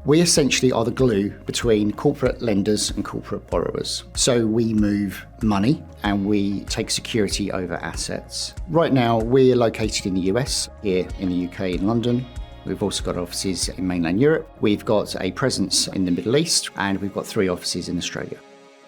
We essentially are the glue between corporate lenders and corporate borrowers. So we move money and we take security over assets. Right now, we're located in the US, here in the UK in London. We've also got offices in mainland Europe. We've got a presence in the Middle East, and we've got 3 offices in Australia.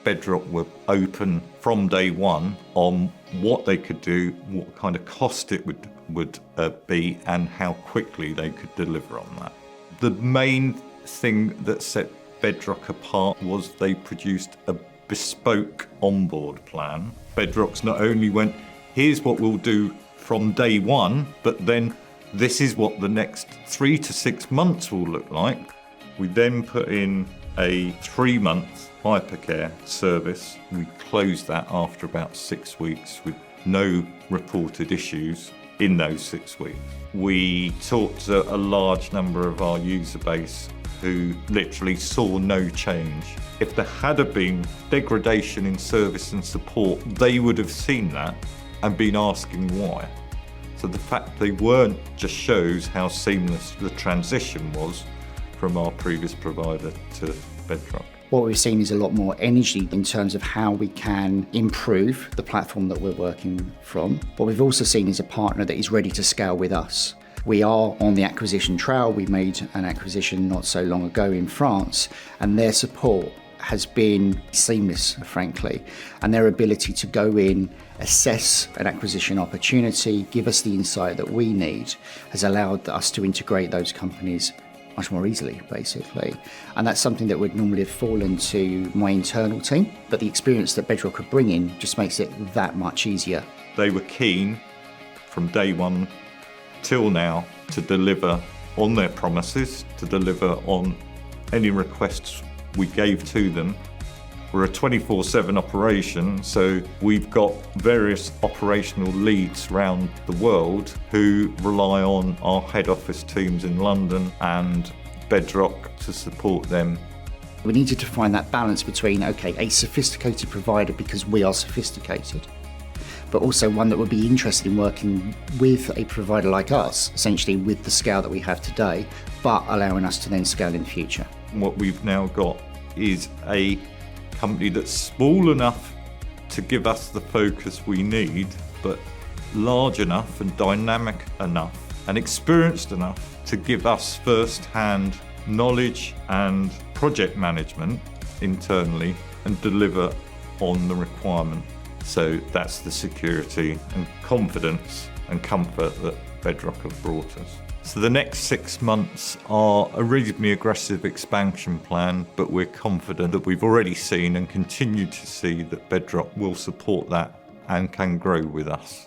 Bedroq were open from day one on what they could do, what kind of cost it would be, and how quickly they could deliver on that. The main thing that set Bedroq apart was they produced a bespoke onboard plan. Bedroq's not only went, here's what we'll do from day one, but then this is what the next 3 to 6 months will look like. We then put in a 3-month hypercare service. We closed that after about 6 weeks with no reported issues in those 6 weeks. We talked to a large number of our user base who literally saw no change. If there had been degradation in service and support, they would have seen that and been asking why. So the fact they weren't just shows how seamless the transition was from our previous provider to Bedroq. What we've seen is a lot more energy in terms of how we can improve the platform that we're working from. What we've also seen is a partner that is ready to scale with us. We are on the acquisition trail. We made an acquisition not so long ago in France, and their support has been seamless, frankly. And their ability to go in, assess an acquisition opportunity, give us the insight that we need, has allowed us to integrate those companies much more easily, basically. And that's something that would normally have fallen to my internal team, but the experience that Bedroq could bring in just makes it that much easier. They were keen from day one till now to deliver on their promises, to deliver on any requests we gave to them. We're a 24/7 operation, so we've got various operational leads around the world who rely on our head office teams in London and Bedroq to support them. We needed to find that balance between, okay, a sophisticated provider because we are sophisticated, but also one that would be interested in working with a provider like us, essentially with the scale that we have today, but allowing us to then scale in the future. What we've now got is a company that's small enough to give us the focus we need, but large enough and dynamic enough and experienced enough to give us first-hand knowledge and project management internally and deliver on the requirement. So that's the security and confidence and comfort that Bedroq have brought us. So the next 6 months are a reasonably aggressive expansion plan, but we're confident that we've already seen and continue to see that Bedroq will support that and can grow with us.